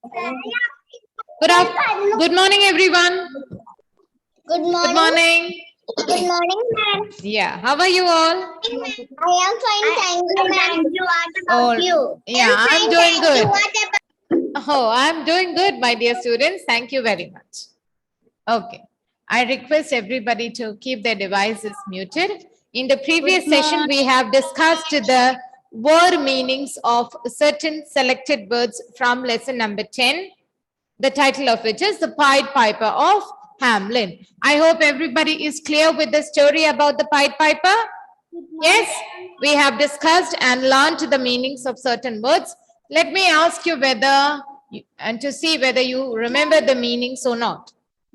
Good morning, everyone. Good morning. Good morning. Good morning, ma'am. Yeah, how are you all? I am fine, thank you, ma'am. What about Oh, you? yeah, I'm fine, doing thank good. you. What about Oh, I'm doing good, my dear students. Thank you very much. Okay. I request everybody to keep their devices muted. In the previous session, we have discussed the word meanings of certain selected words from lesson number 10, the title of which is The Pied Piper of Hamelin. I hope everybody is clear with the story about the Pied Piper. Yes, we have discussed and learned the meanings of certain words. Let me ask you and to see whether you remember the meanings or not.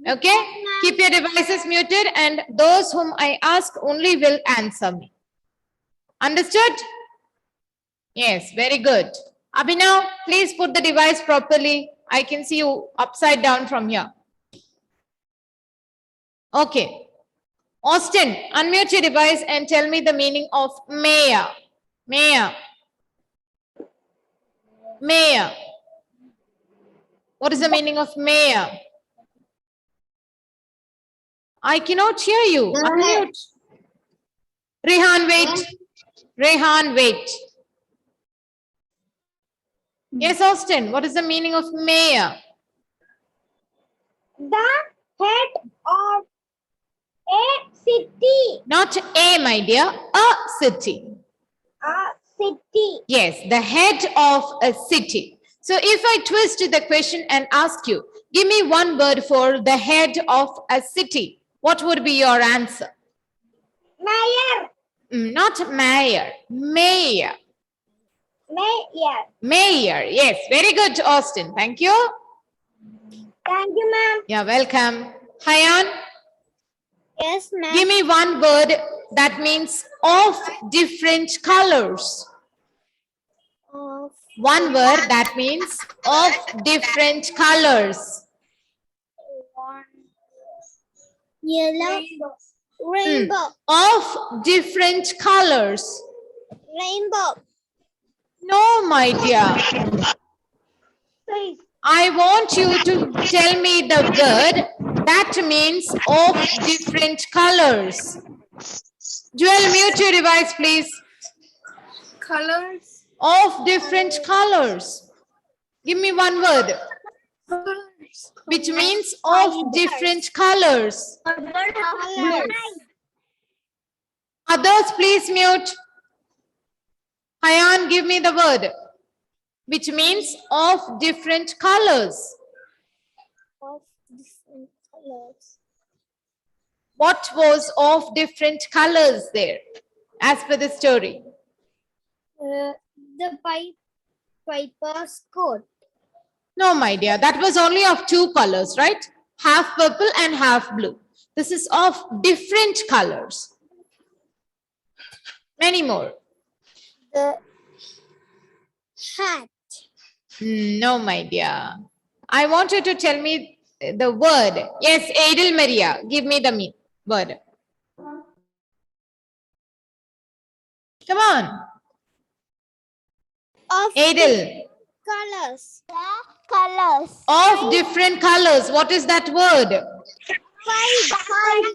Okay, keep your devices muted and those whom I ask only will answer me. Understood? Yes, very good. Abhinav, please put the device properly. I can see you upside down from here. Okay. Austin, unmute your device and tell me the meaning of mayor. Mayor. Mayor. What is the meaning of mayor? I cannot hear you. Unmute. Rehan, wait. Rehan, wait. Yes, Austin, what is the meaning of mayor? the head of a city? Not a, my dear, a city. A city. Yes, the head of a city. So if I twist the question and ask you, give me one word for the head of a city, what would be your answer? Mayor. Not mayor, mayor. Mayor. Mayor, yes, very good, Austin. Thank you. Thank you, ma'am. You're welcome. Hayan, Yes, ma'am. give me one word that means of different colors. One word that means of different colors. Yellow. Rainbow. Of different colors. Rainbow. No, my dear. I want you to tell me the word that means of different colors. Joel, mute your device, please. Colors. Of different colors. Give me one word which means of different colors. Others, please mute. Hayan, give me the word which means of different colors. Of different colors. What was of different colors there as per the story? The piper's coat. No, my dear, that was only of two colors, right? Half purple and half blue. This is of different colors. Many more. The hat. No, my dear. I want you to tell me the word. Yes, Adel Maria, give me the word. Come on. Of Adel. colors. Colors. Of different colors. What is that word?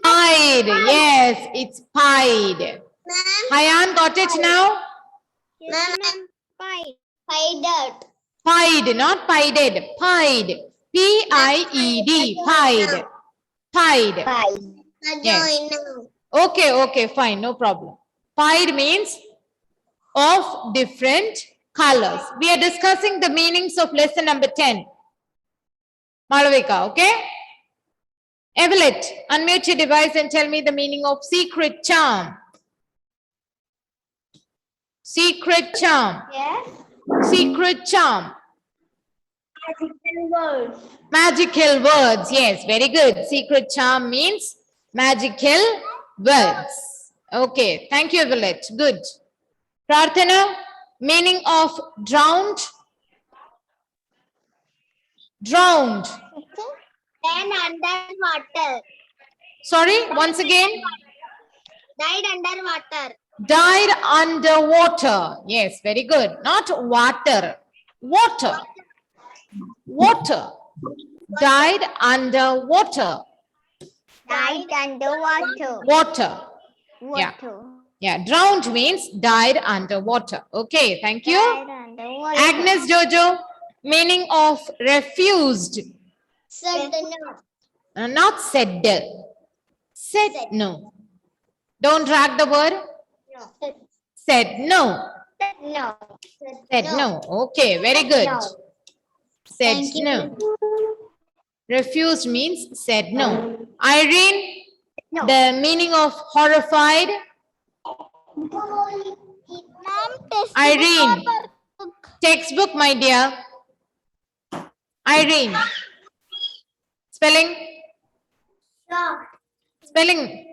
Pied. Yes, it's pied. Hayan, got it now? Ma'am. Pied. Pied, not pieded. Pied. P-I-E-D. Pied. Pied. Yes. Okay, fine, no problem. Pied means of different colors. We are discussing the meanings of lesson number 10. Malavika, okay? Evelyn, unmute your device and tell me the meaning of secret charm. Secret charm. Yes. Secret charm. Magical words. Magical words. Yes, very good. Secret charm means magical words. Okay, thank you, Evelyn. Good. Prarthana, meaning of drowned. Drowned. Then underwater. Sorry, once again. Died underwater. Died underwater. Yes, very good. Not water. Water. water. Died under water. Died under water. Water. Yeah. Water. Yeah, drowned means died under water. Okay, thank you. Died under water. Agnes Jojo, meaning of refused. Said no. Not said. Said no. Don't drag the word. No. Said no. Said no. Said no. Okay, very good. No. Said Thank you. no. Refused means said no. Irene, No. the meaning of horrified. Irene, textbook, my dear. Irene. Spelling. Spelling.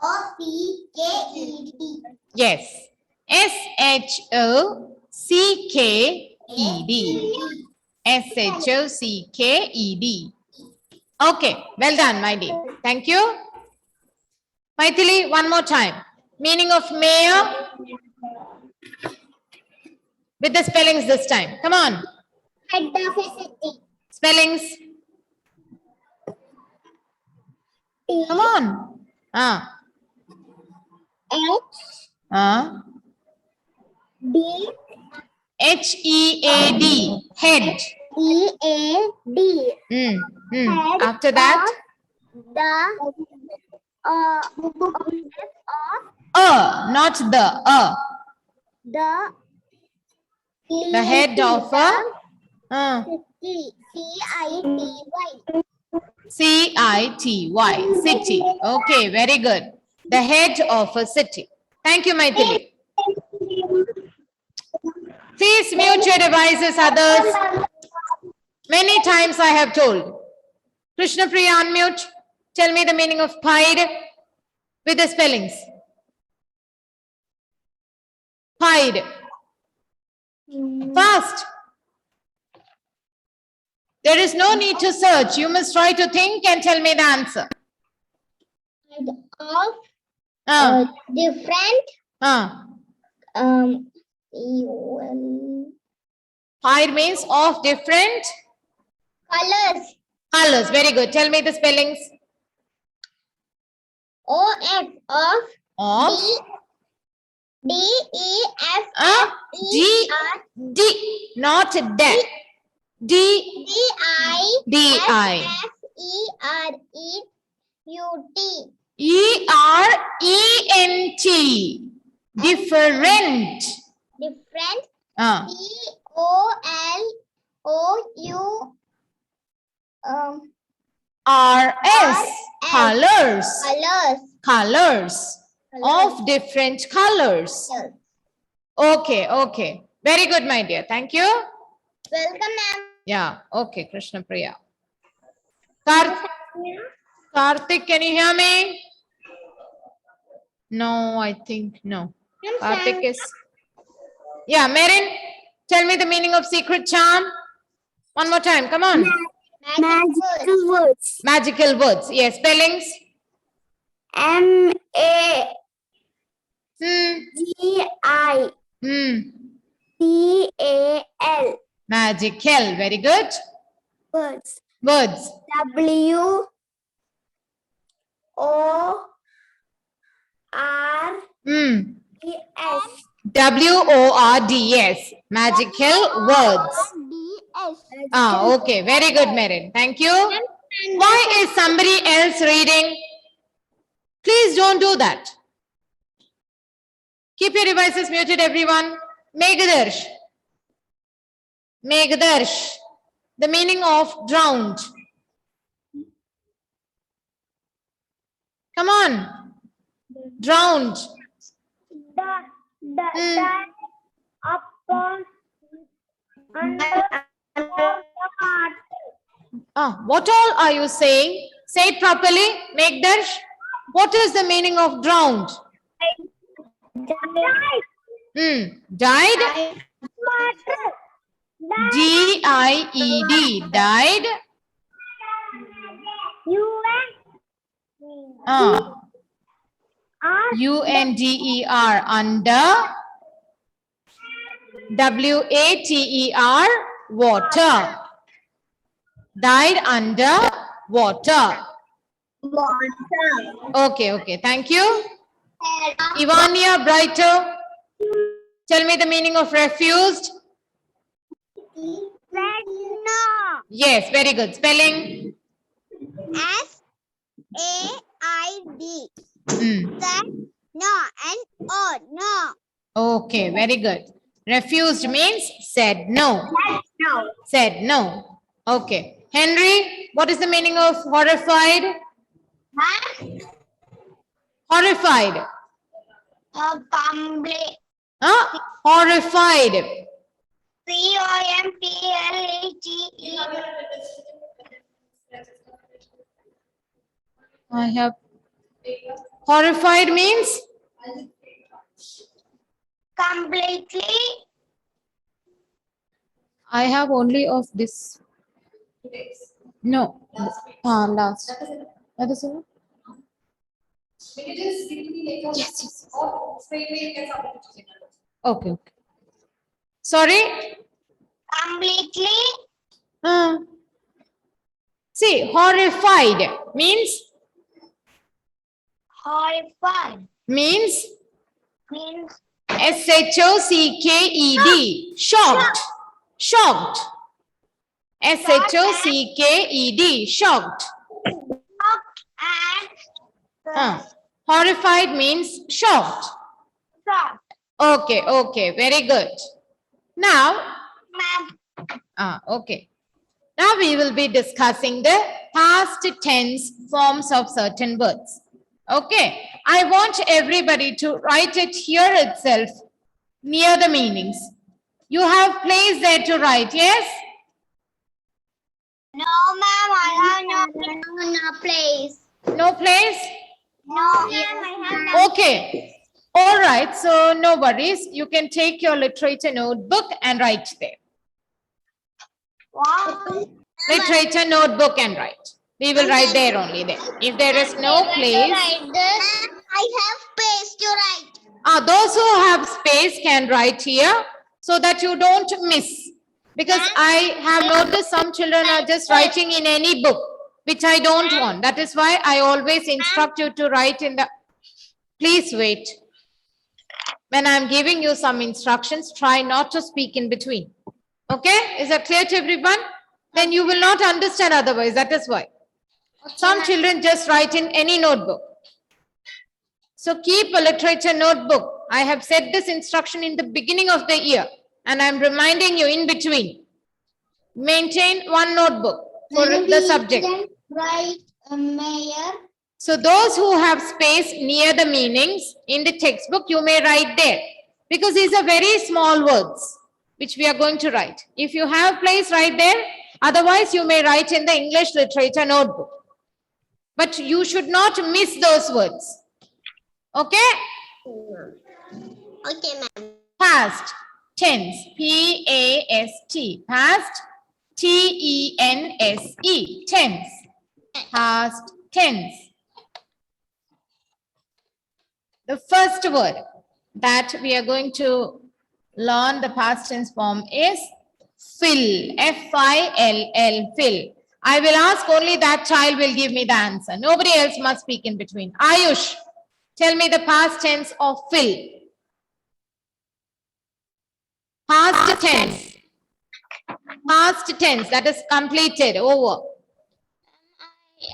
O-C-K-E-D. Yes. S-H-O-C-K-E-D. S-H-O-C-K-E-D. Okay, well done, my dear. Thank you. Maithili, one more time. Meaning of mayor with the spellings this time. Come on. Head of a city. Spellings. Come on. D H-E-A-D. Head. E-A-D. After that, The not the. The head of a city. C-I-T-Y. C-I-T-Y. City. Okay, very good. The head of a city. Thank you, Maithili. Please mute your devices, others. Many times I have told. Krishna Priya, unmute. Tell me the meaning of pied with the spellings. Pied. Fast. There is no need to search. You must try to think and tell me the answer. Of different Pied means of different colors. colors. Very good. Tell me the spellings. O-F of Of D-E-F-F-E-R D, not D. D, D-I-F-F-E-R-E-U-T. E-R-E-N-T. Different. Different. C-O-L-O-U R-S. Colors. colors. Colors. Of different colors. Okay, okay. Very good, my dear. Thank you. Welcome, ma'am. Yeah, okay, Krishna Priya. Karthik, can you hear me? No, I think no. Karthik is... Yeah, Merin, tell me the meaning of secret charm. One more time, come on. Magical words. Magical words. Yes, spellings. M-A-G-I-C-A-L. Magical. Very good. Words. Words. W-O-R-D-S. W-O-R-D-S. Magical words. Okay. Very good, Merin. Thank you. Why is somebody else reading? Please don't do that. Keep your devices muted, everyone. Meghadarsh. Meghadarsh. The meaning of drowned. Come on. Drowned. Upon What all are you saying? Say it properly. Meghadarsh. What is the meaning of drowned? Died. D-I-E-D. Died. U-N-D-E-R. Under. W-A-T-E-R. water. Died under water. Water. Okay. Thank you. Ivania Brighto, tell me the meaning of refused. Said no. Yes, very good. Spelling. SAID. Hmm. Said no and oh no. Okay, very good. Refused means said no. No. Said no. Okay. Henry, what is the meaning of horrified? Horrified. Complete. Huh? Horrified. COMPLETE. I have. Horrified means? Completely. I have only of this. No. Last. That is all? Yes. Okay. Sorry? Completely. See, horrified means Horrified. means Means SHOCKED. Shocked. Shocked. SHOCKED. Shocked. and Horrified means shocked. shocked. Okay. Very good. Now, Ma'am. okay. Now we will be discussing the past tense forms of certain words. Okay. I want everybody to write it here itself near the meanings. You have place there to write, yes? No, ma'am, I have no place. No place? No, ma'am, I have no. Okay. All right. So no worries. You can take your literature notebook and write there. Wow. Literature notebook and write. We will write there only there. If there is no place, I have space to write. those who have space can write here so that you don't miss. Because I have noticed some children are just writing in any book, which I don't want. That is why I always instruct you to write in the... Please wait. When I'm giving you some instructions, try not to speak in between. Okay? Is that clear to everyone? Then you will not understand otherwise. That is why. Some children just write in any notebook. So keep a literature notebook. I have said this instruction in the beginning of the year and I'm reminding you in between. Maintain one notebook for the subject. Write mayor. So those who have space near the meanings in the textbook, you may write there. Because these are very small words which we are going to write. If you have place, write there. Otherwise, you may write in the English literature notebook. But you should not miss those words. Okay? Okay, ma'am. Past tense. P-A-S-T. Past. T-E-N-S-E. Tense. Past tense. The first word that we are going to learn the past tense form is fill. F-I-L-L. Fill. I will ask only that child will give me the answer. Nobody else must speak in between. Ayush, tell me the past tense of fill. Past tense. Past tense, that is completed, over.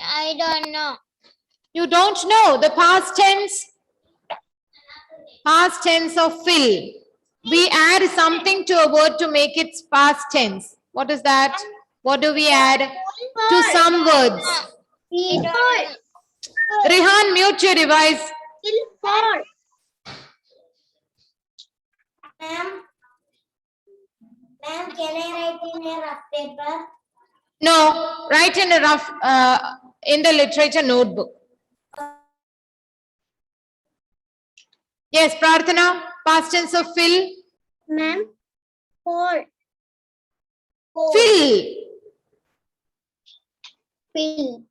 I don't know. You don't know the past tense? Past tense of fill. We add something to a word to make it past tense. What is that? What do we add to some words? Rehan, mute your device. Ma'am, can I write in a rough paper? No, write in a rough, in the literature notebook. Yes, Prarthana, past tense of fill. Ma'am, Fill. Fill.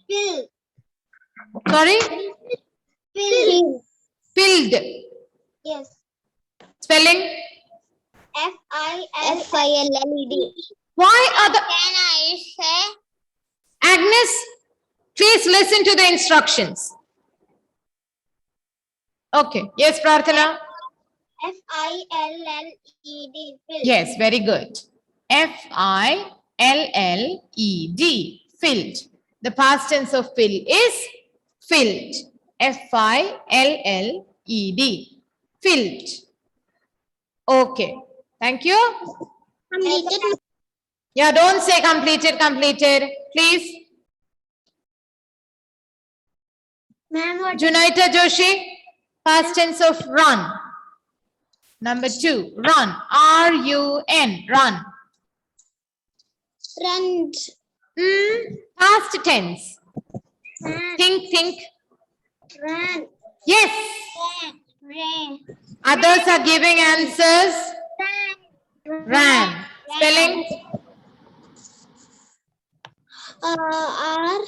Fill. Sorry? Fill. Filled. Yes. Spelling? F-I-L-L-E-D. Why are the... Can I say? Agnes, please listen to the instructions. Okay. Yes, Prarthana? F-I-L-L-E-D. Yes, very good. F-I-L-L-E-D. Filled. The past tense of fill is filled. F-I-L-L-E-D. Filled. Okay. Thank you. Completed. Yeah, don't say completed, completed. Please. Ma'am, what? Junaita Joshi. Past tense of run. Number 2. Run. R-U-N. Run. Run. Past tense. Run. Think. Run. Yes. Ran. Others are giving answers. Ran. Spelling. R.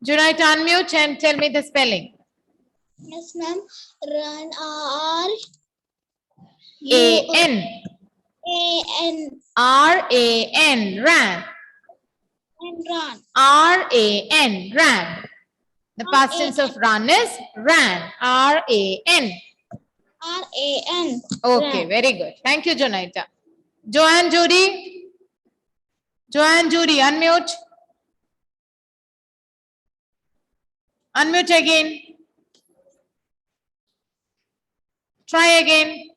Junaita, unmute and tell me the spelling. Yes, ma'am. Run. R. A-N. A-N. R-A-N. Ran. And run. R-A-N. Ran. The past tense of run is ran. R-A-N. R-A-N. Okay, very good. Thank you, Junaita. Joanne Judy. Joanne Judy, unmute. Unmute again. Try again.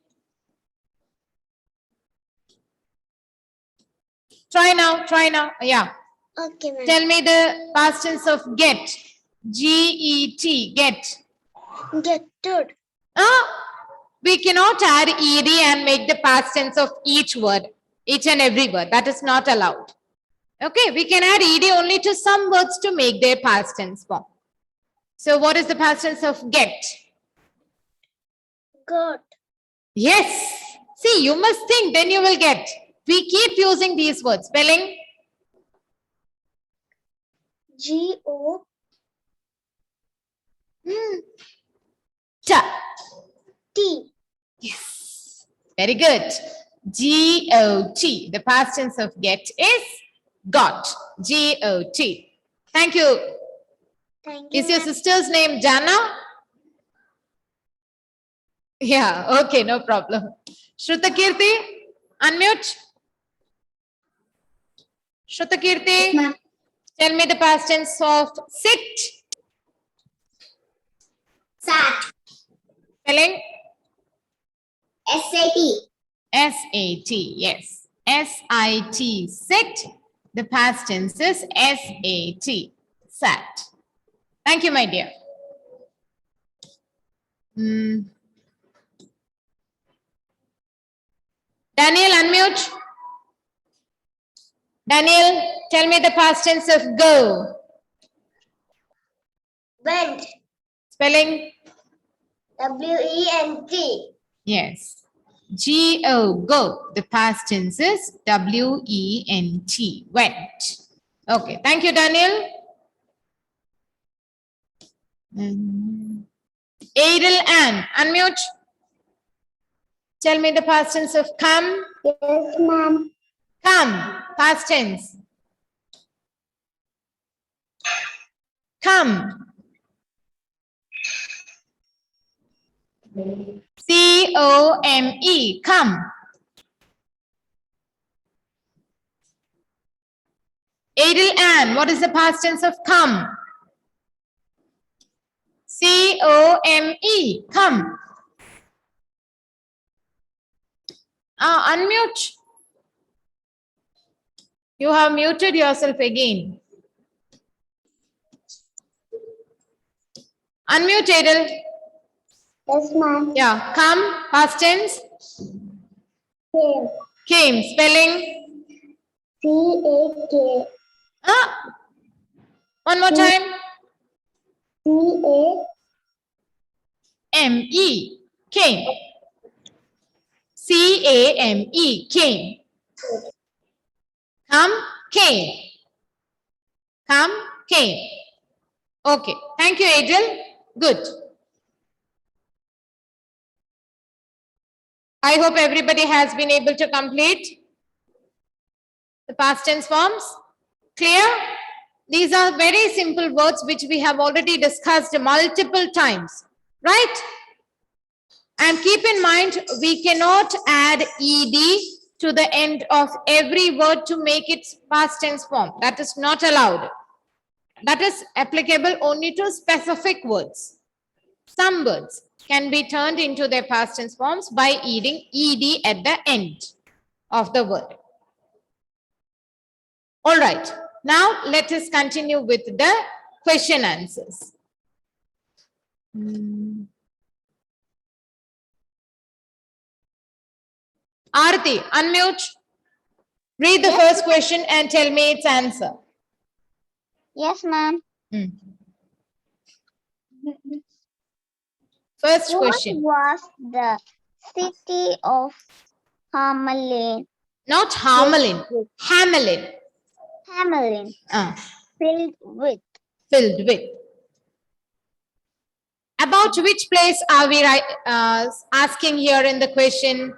Try now. Yeah. Okay, ma'am. Tell me the past tense of get. G-E-T, get. Getted. We cannot add ed and make the past tense of each word, each and every word. That is not allowed. Okay, we can add ed only to some words to make their past tense form. So what is the past tense of get? Got. Yes. See, you must think, then you will get. We keep using these words. Spelling? G-O. Ta. T. Yes. Very good. G-O-T. The past tense of get is got. G-O-T. Thank you. Thank you. Is your sister's name Jana? Yeah, okay, no problem. Shrutakirti, unmute. Shrutakirti, ma'am. tell me the past tense of sit. Sat. Spelling? S-A-T. S-A-T, yes. S-I-T, sit. The past tense is S-A-T, sat. Thank you, my dear. Daniel, unmute. Daniel, tell me the past tense of go. Went. Spelling? W-E-N-T. Yes. G-O, go. The past tense is W-E-N-T, went. Okay, thank you, Daniel. Adel Ann, unmute. Tell me the past tense of come. Yes, ma'am. Come, past tense. Come. C-O-M-E, come. Adel Ann, what is the past tense of come? C-O-M-E, come. Unmute. You have muted yourself again. Unmute, Adel. Yes, ma'am. Yeah, come, past tense. Came. Came, spelling. C-A-K. One more time. C-A. M-E, came. C-A-M-E, came. Come, came. Come, came. Okay. Thank you, Angel. Good. I hope everybody has been able to complete the past tense forms. Clear? These are very simple words which we have already discussed multiple times, right? And keep in mind, we cannot add ed to the end of every word to make it past tense form. That is not allowed. That is applicable only to specific words. Some words can be turned into their past tense forms by adding ed at the end of the word. All right. Now let us continue with the question answers. Aarti, unmute. Read the first question and tell me its answer. Yes, ma'am. First What question. was the city of Hamelin? Not Hamelin. Hamelin. Hamelin filled with? Filled with. About which place are we asking here in the question?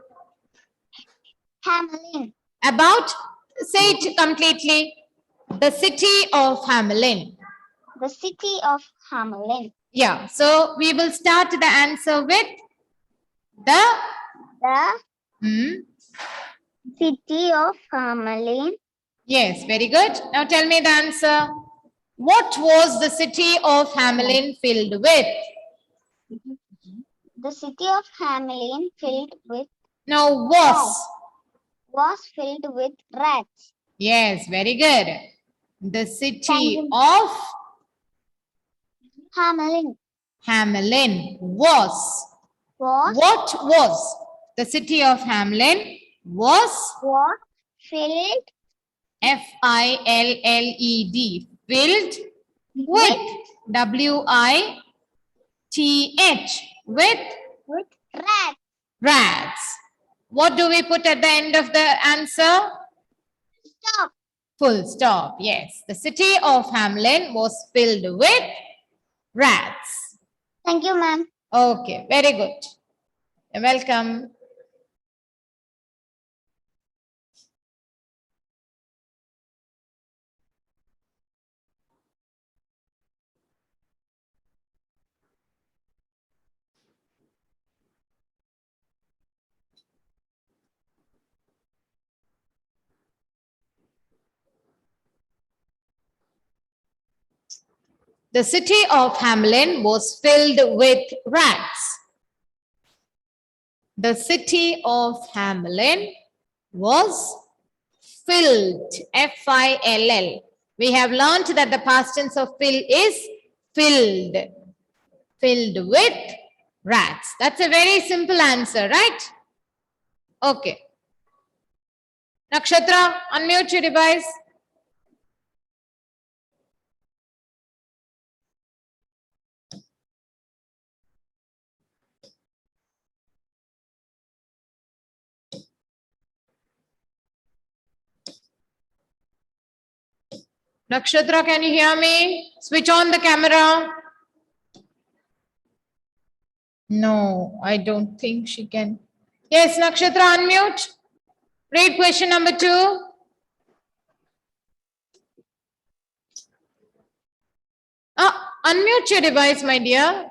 Hamelin. About, say it completely. The city of Hamelin. The city of Hamelin. Yeah, so we will start the answer with the City of Hamelin. Yes, very good. Now tell me the answer. What was the city of Hamelin filled with? The city of Hamelin filled with? No, was Filled with rats. Yes, very good. The city of Hamelin was. What was? The city of Hamelin was filled F-I-L-L-E-D. Filled with W-I-T-H. With rats. rats. What do we put at the end of the answer? Stop. Full stop. Yes. The city of Hamelin was filled with rats. Thank you, ma'am. Okay. Very good. You're welcome. The city of Hamelin was filled with rats. The city of Hamelin was filled. F-I-L-L. We have learned that the past tense of fill is filled. Filled with rats. That's a very simple answer, right? Okay. Nakshatra, unmute your device. Nakshatra, can you hear me? Switch on the camera. No, I don't think she can. Yes, Nakshatra, unmute. Read question number 2. Unmute your device, my dear.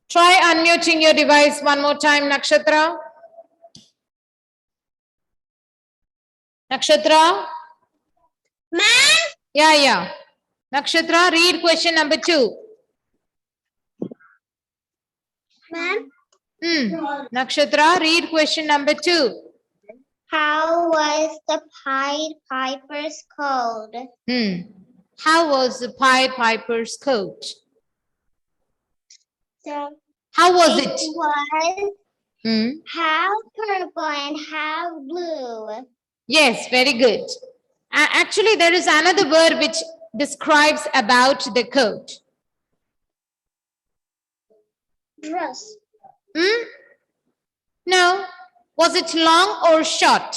Try unmuting your device one more time, Nakshatra. Nakshatra? Ma'am. Yeah. Nakshatra, read question number 2. Ma'am. Nakshatra, read question number 2. How was the Pied Piper's called? How was the Pied Piper's coat? So How was it? Was half purple and half blue. Yes, very good. Actually, there is another word which describes about the coat. Dress. No. Was it long or short?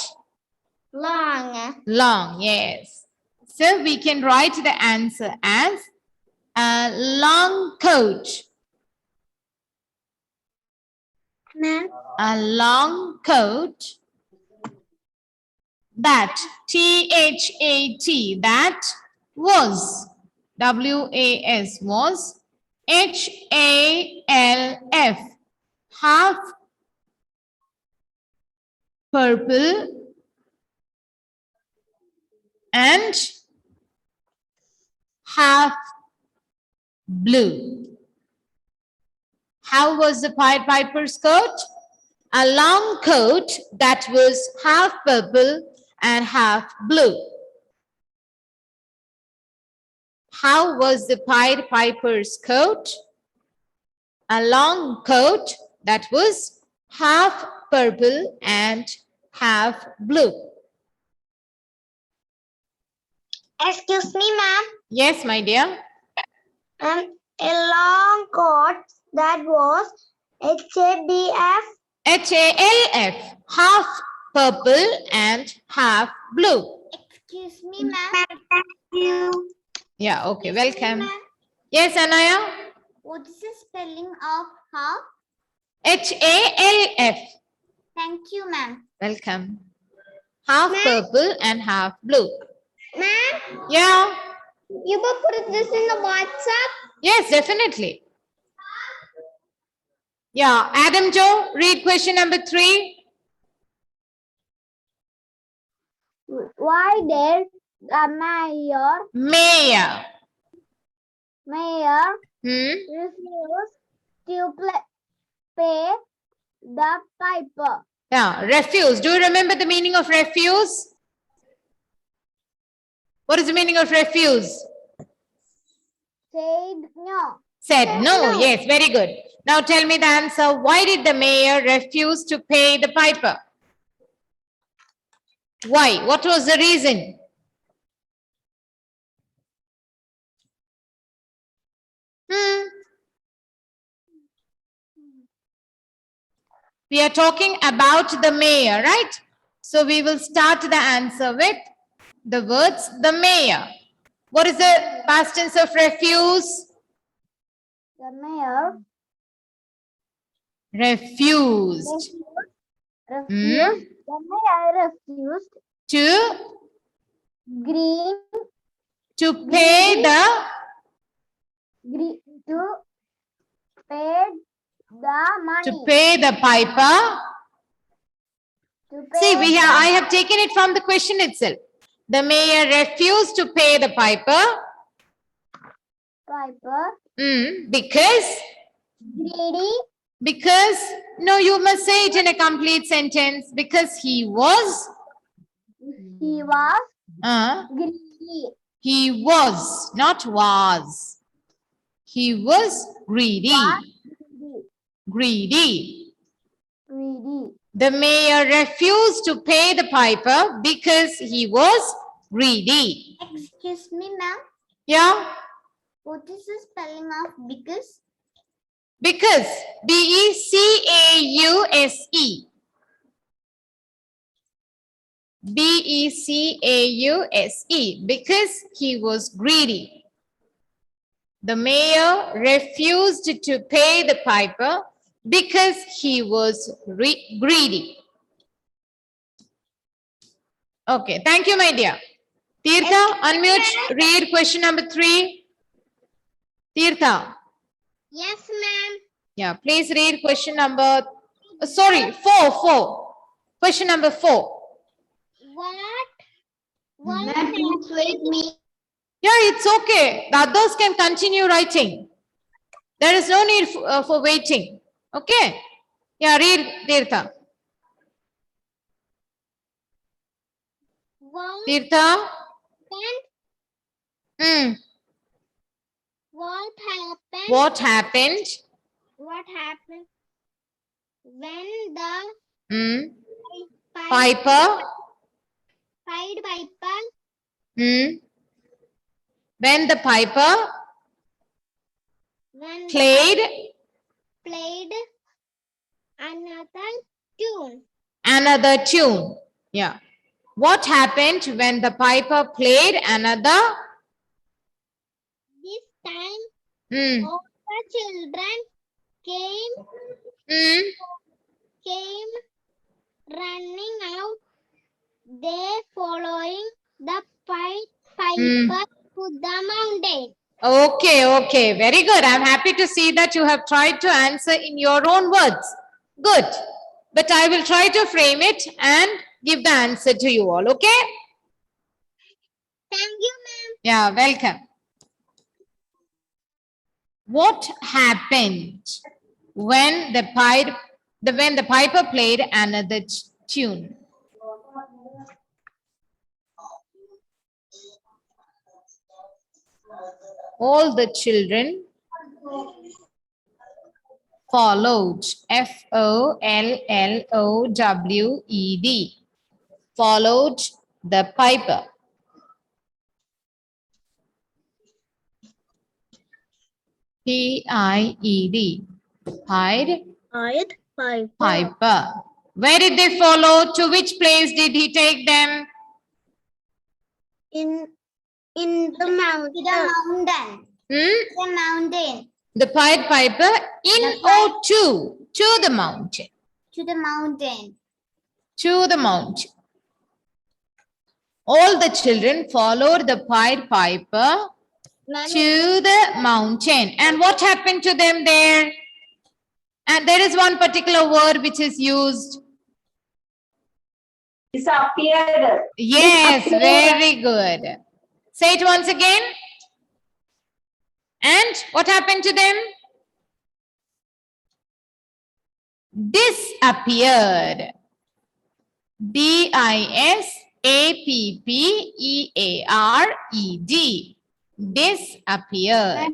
Long. Long, yes. So we can write the answer as a long coat. Ma'am. A long coat. That, T-H-A-T, that was, W-A-S, was, H-A-L-F, half purple and half blue. How was the Pied Piper's coat? A long coat that was half purple and half blue. How was the Pied Piper's coat? A long coat that was half purple and half blue. Excuse me, ma'am. Yes, my dear. A long coat that was HABF. H-A-L-F, half purple and half blue. Excuse me, ma'am. Thank you. Yeah, okay, welcome. Yes, Anaya? What is the spelling of half? H-A-L-F. Thank you, ma'am. Welcome. Half purple and half blue. Ma'am, Yeah. you will put this in the WhatsApp? Yes, definitely. Yeah, Adam Joe, read question number 3. Why did the mayor refuse to pay the piper? Yeah, refuse. Do you remember the meaning of refuse? What is the meaning of refuse? Said no. Said no. Yes, very good. Now tell me the answer. Why did the mayor refuse to pay the piper? Why? What was the reason? We are talking about the mayor, right? So we will start the answer with the words the mayor. What is the past tense of refuse? The mayor Refused. refused. The mayor refused To green pay the to pay the money. piper. To pay See, I have taken it from the question itself. The mayor refused to pay the piper. Because greedy. No, you must say it in a complete sentence. Because he was Greedy. he was, not was. He was greedy. Greedy. Greedy. The mayor refused to pay the piper because he was greedy. Excuse me, ma'am. Yeah? What is the spelling of because? Because. B-E-C-A-U-S-E. B-E-C-A-U-S-E. Because he was greedy. The mayor refused to pay the piper because he was greedy. Okay, thank you, my dear. Tirtha, unmute, read question number 3. Tirtha. Yes, ma'am. Yeah, please read question number, sorry, 4. Question number 4. What next with me? Yeah, it's okay. The others can continue writing. There is no need for waiting. Okay. Yeah, read, Tirtha. Tirtha. What happened? What happened? What happened when the Piper. Pied Piper When the piper played another tune. Another tune. Yeah. What happened when the piper played another? This time, Hmm. all the children Hmm. came running out. They following the piper to the mountain. Okay, okay. Very good. I'm happy to see that you have tried to answer in your own words. Good. But I will try to frame it and give the answer to you all. Okay? Thank you, ma'am. Yeah, welcome. What happened when the piper played another tune? All the children followed. Followed. Followed the piper. Pied. Pied. Piper. Where did they follow? To which place did he take them? In the mountain. The mountain. The mountain. The Pied Piper in or to? To the mountain. To the mountain. To the mountain. All the children followed the Pied Piper to the mountain. And what happened to them there? And there is one particular word which is used. Disappeared. Yes, very good. Say it once again. And what happened to them? Disappeared. Disappeared. Disappeared.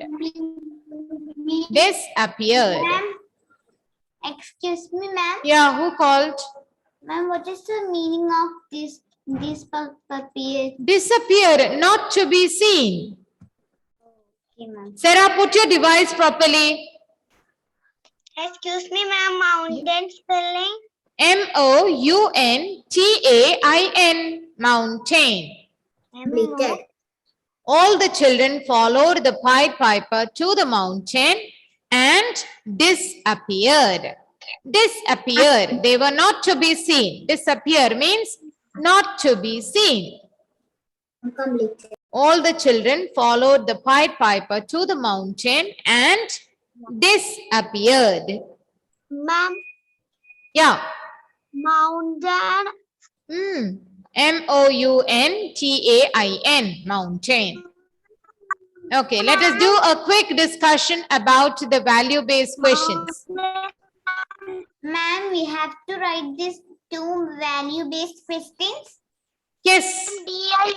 Disappeared. Ma'am, excuse me, ma'am. Yeah, who called? Ma'am, what is the meaning of this papier? Disappear, not to be seen. Okay, ma'am. Sarah, put your device properly. Excuse me, ma'am. Mountain spelling. Mountain. Mountain. Completed. All the children followed the Pied Piper to the mountain and disappeared. Disappeared. They were not to be seen. Disappear means not to be seen. Completed. All the children followed the Pied Piper to the mountain and disappeared. Ma'am, Yeah. mountain. Mountain. Mountain. Okay, let us do a quick discussion about the value-based questions. Ma'am, we have to write these two value-based questions. Yes,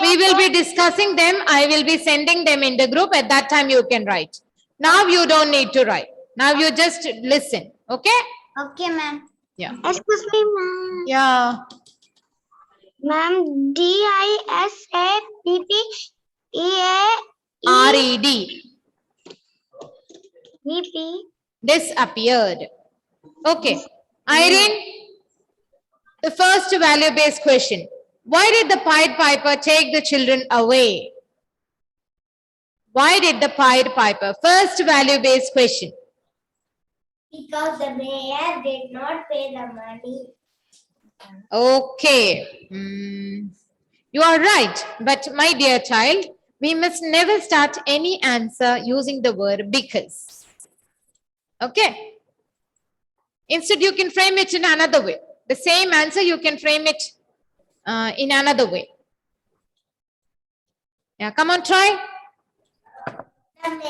we will be discussing them. I will be sending them in the group. At that time, you can write. Now you don't need to write. Now you just listen. Okay? Okay, ma'am. Yeah. Excuse me, ma'am. Yeah. Ma'am, Red. Disappeared. Okay. Irene, the first value-based question. Why did the Pied Piper take the children away? Why did the Pied Piper? First value-based question. Because the mayor did not pay the money. Okay. You are right. But my dear child, we must never start any answer using the word because. Okay. Instead, you can frame it in another way. The same answer, you can frame it in another way. Yeah, come on, try.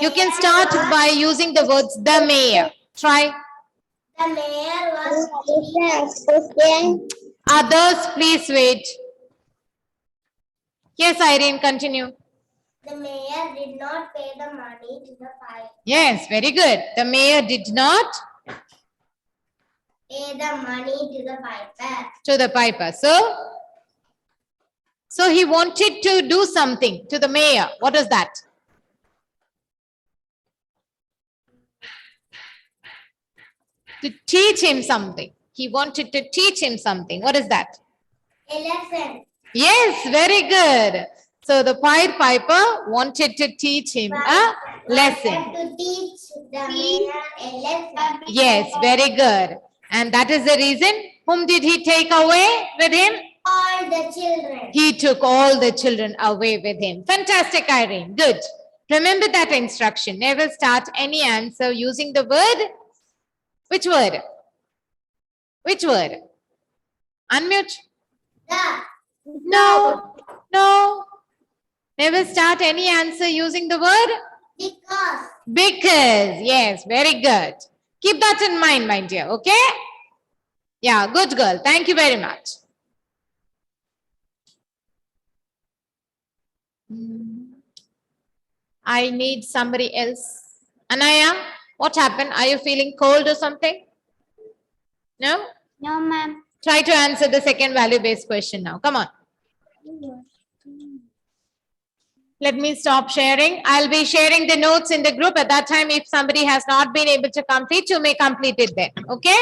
You can start by using the words the mayor. Try. The mayor was. Others, please wait. Yes, Irene, continue. The mayor did not pay the money to the piper. Yes, very good. The mayor did not Pay the money to the piper. to the piper. So he wanted to do something to the mayor. What is that? To teach him something. He wanted to teach him something. What is that? A lesson. Yes, very good. So the Pied Piper wanted to teach him a lesson. To teach the mayor a lesson. Yes, very good. And that is the reason. Whom did he take away with him? All the children. He took all the children away with him. Fantastic, Irene. Good. Remember that instruction. Never start any answer using the word. Which word? Which word? Unmute. The. No. No. Never start any answer using the word. Because. Because. Yes, very good. Keep that in mind, my dear. Okay? Yeah, good girl. Thank you very much. I need somebody else. Anaya, what happened? Are you feeling cold or something? No? No, ma'am. Try to answer the second value-based question now. Come on. Let me stop sharing. I'll be sharing the notes in the group. At that time, if somebody has not been able to complete, you may complete it then. Okay?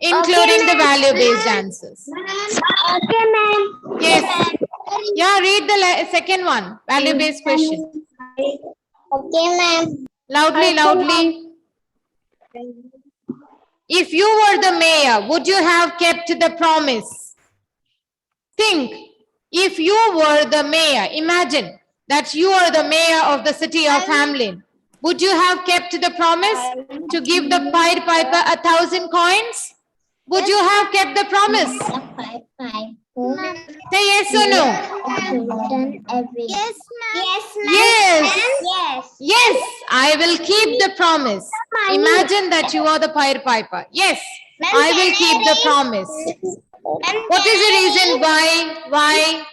Including the value-based answers. Okay, ma'am. Yes. Yeah, read the second one. Value-based question. Okay, ma'am. Loudly, loudly. If you were the mayor, would you have kept the promise? Think. If you were the mayor, imagine that you are the mayor of the city of Hamlin. Would you have kept the promise to give the Pied Piper 1,000 coins? Would you have kept the promise? Say yes or no? Yes, ma'am. Yes, ma'am. Yes. Yes. Yes, I will keep the promise. Imagine that you are the Pied Piper. Yes, I will keep the promise. What is the reason why? Why?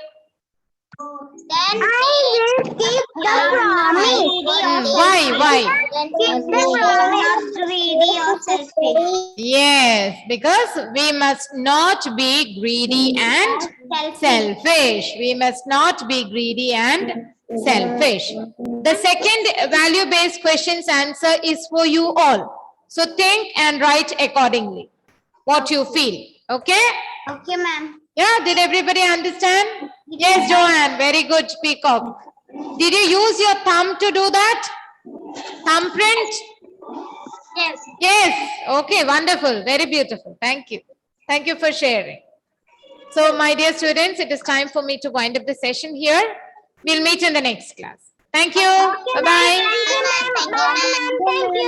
Then I will keep the promise. Why? Keep the promise. Not greedy or selfish. Yes, because we must not be greedy and selfish. We must not be greedy and selfish. The second value-based questions answer is for you all. So think and write accordingly what you feel. Okay? Okay, ma'am. Yeah, did everybody understand? Yes, Joanne, very good, Peacock. Did you use your thumb to do that? Thumbprint? Yes. Yes. Okay, wonderful. Very beautiful. Thank you. Thank you for sharing. So, my dear students, it is time for me to wind up the session here. We'll meet in the next class. Thank you. Bye-bye. Thank you, ma'am. Thank you.